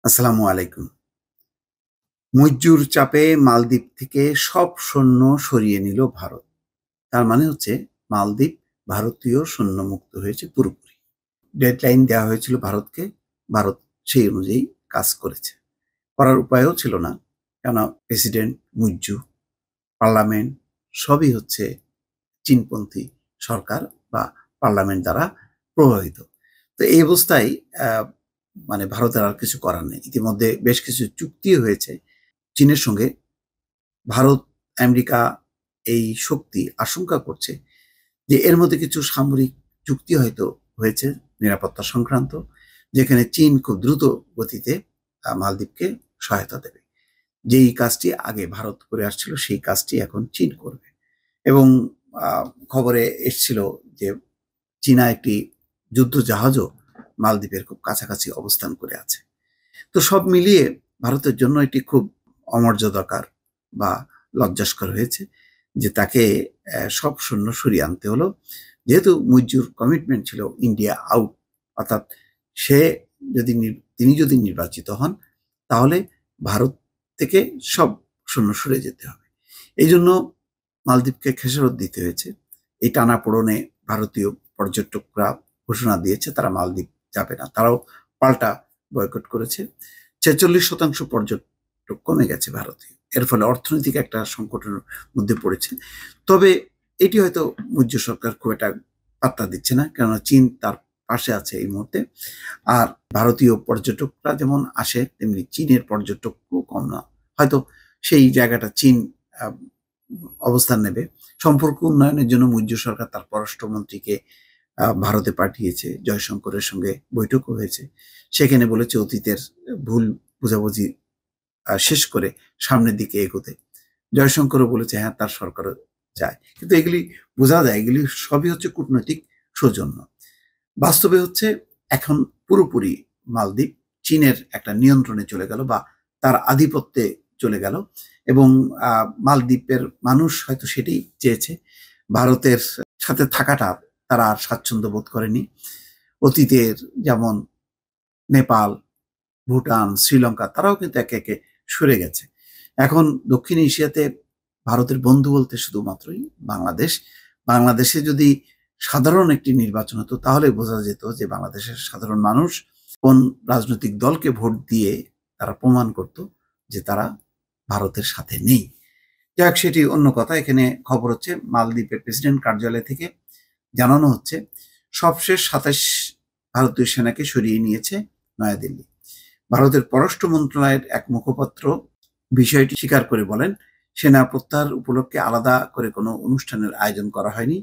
আসসালামু আলাইকুম। মইজ্জুর চাপে মালদ্বীপ থেকে সব সৈন্য সরিয়ে নিল ভারত। তার মানে হচ্ছে মালদ্বীপ ভারতীয় সৈন্যমুক্ত হয়েছে পুরোপুরি। ডেডলাইন দেওয়া হয়েছিল ভারতকে, ভারত সেই অনুযায়ী কাজ করেছে। করার উপায়ও ছিল না, কেননা প্রেসিডেন্ট মুইজ্জু, পার্লামেন্ট সবই হচ্ছে চীনপন্থী সরকার বা পার্লামেন্ট দ্বারা প্রভাবিত। তো এই অবস্থায় আহ, মানে ভারতের আর কিছু করার নেই। ইতিমধ্যে বেশ কিছু চুক্তিও হয়েছে চীনের সঙ্গে। ভারত, আমেরিকা এই শক্তি আশঙ্কা করছে যে এর মধ্যে কিছু সামরিক চুক্তি হয়তো হয়েছে নিরাপত্তা সংক্রান্ত, যেখানে চীন খুব দ্রুত গতিতে মালদ্বীপকে সহায়তা দেবে। যেই কাজটি আগে ভারত করে আসছিল সেই কাজটি এখন চীন করবে। এবং খবরে এসছিল যে চীনা একটি যুদ্ধ জাহাজও মালদ্বীপের খুব কাছাকাছি অবস্থান করে আছে। তো সব মিলিয়ে ভারতের জন্য এটি খুব অমর্যাদাকর বা লজ্জাস্কর হয়েছে যে তাকে সব সৈন্য সরিয়ে আনতে হলো। যেহেতু মুইজ্জুর কমিটমেন্ট ছিল ইন্ডিয়া আউট, অর্থাৎ সে তিনি যদি নির্বাচিত হন তাহলে ভারত থেকে সব সৈন্য সরে যেতে হবে। এই জন্য মালদ্বীপকে খেসারত দিতে হয়েছে। এই টানাপোড়েনে ভারতীয় পর্যটকরা ঘোষণা দিয়েছে তারা মালদ্বীপ যাবে না, তারাও পাল্টা বয়কট করেছে। 46% পর্যটক কমে গেছে ভারতীয়। এর ফলে অর্থনৈতিক একটা সংকটের মধ্যে পড়েছে। তবে এটি হয়তো মুইজ্জু সরকার খুব একটা পাত্তা দিচ্ছে না, কেননা চীন তার পাশে আছে এই মুহূর্তে। আর ভারতীয় পর্যটকরা যেমন আসে তেমনি চীনের পর্যটকও কম না। হয়তো সেই জায়গাটা চীন অবস্থান নেবে। সম্পর্ক উন্নয়নের জন্য মুইজ্জু সরকার তার পররাষ্ট্রমন্ত্রীকে ভারতে পাঠিয়েছে, জয়শঙ্করের সঙ্গে বৈঠকও হয়েছে। সেখানে বলেছে অতীতের ভুল বোঝাবুঝি শেষ করে সামনের দিকে এগোতে। জয়শঙ্করও বলেছে হ্যাঁ তার সরকারও চায়, কিন্তু এগুলি বোঝা যায় এগুলি সবই হচ্ছে কূটনৈতিক সৌজন্য। বাস্তবে হচ্ছে এখন পুরোপুরি মালদ্বীপ চীনের একটা নিয়ন্ত্রণে চলে গেল বা তার আধিপত্যে চলে গেল। এবং মালদ্বীপের মানুষ হয়তো সেটাই চেয়েছে, ভারতের সাথে থাকাটা তারা আর স্বাচ্ছন্দ্য বোধ করেনি। অতীতের যেমন নেপাল, ভুটান, শ্রীলঙ্কা তারাও কিন্তু একে একে সরে গেছে। এখন দক্ষিণ এশিয়াতে ভারতের বন্ধু বলতে শুধুমাত্রই বাংলাদেশ। বাংলাদেশে যদি সাধারণ একটি নির্বাচন হতো তাহলে বোঝা যেত যে বাংলাদেশের সাধারণ মানুষ কোন রাজনৈতিক দলকে ভোট দিয়ে তারা প্রমাণ করত যে তারা ভারতের সাথে নেই। যাক, সেটি অন্য কথা। এখানে খবর হচ্ছে মালদ্বীপের প্রেসিডেন্ট কার্যালয় থেকে জানানো হচ্ছে সবশেষ 27 ভারতীয় সেনাকে সরিয়ে নিয়েছে নয়াদিল্লি। ভারতের পররাষ্ট্র মন্ত্রণালয়ের এক মুখপাত্র বিষয়টি স্বীকার করে বলেন, সেনা প্রত্যাহার উপলক্ষে আলাদা করে কোনো অনুষ্ঠানের আয়োজন করা হয়নি।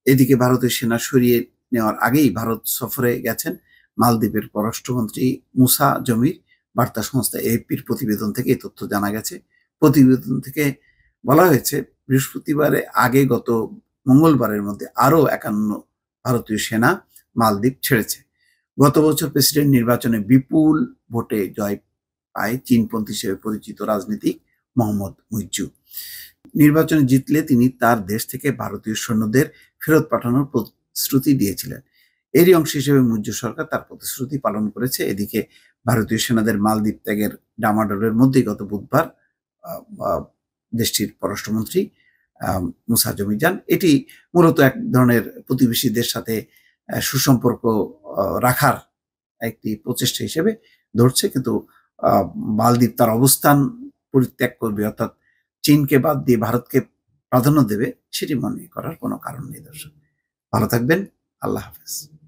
এদিকে ভারতের সেনা সরিয়ে নেওয়ার আগেই ভারত সফরে গেছেন মালদ্বীপের পররাষ্ট্রমন্ত্রী মুসা জমির। বার্তা সংস্থা এএফপির প্রতিবেদন থেকে এই তথ্য জানা গেছে। প্রতিবেদন থেকে বলা হয়েছে বৃহস্পতিবারে আগে গত মঙ্গলবারের মধ্যে আরো 51 ভারতীয় সেনা মালদ্বীপ ছেড়েছে। গত বছর প্রেসিডেন্ট নির্বাচনে বিপুল ভোটে জয় পায় চীনপন্থী হিসেবে পরিচিত রাজনীতিক মোহাম্মদ মুইজ্জু। নির্বাচনে জিতলে তিনি তার দেশ থেকে ভারতীয় সৈন্যদের ফেরত পাঠানোর প্রতিশ্রুতি দিয়েছিলেন। এরই অংশ হিসেবে মুইজ্জু সরকার তার প্রতিশ্রুতি পালন করেছে। এদিকে ভারতীয় সেনাদের মালদ্বীপ ত্যাগের ডামাডোলের মধ্যেই গত বুধবার দেশটির পররাষ্ট্রমন্ত্রী মুসা জমিজান এটি মূলত এক ধরনের প্রতিবেশীদের সাথে সুসম্পর্ক রাখার একটি প্রচেষ্টা হিসেবে ধরছে, কিন্তু মালদ্বীপ তার অবস্থান পরিত্যাগ করবে, অর্থাৎ চীনকে বাদ দিয়ে ভারতকে প্রাধান্য দেবে, সেটি মনে করার কোনো কারণ নেই। দর্শক ভালো থাকবেন। আল্লাহ হাফেজ।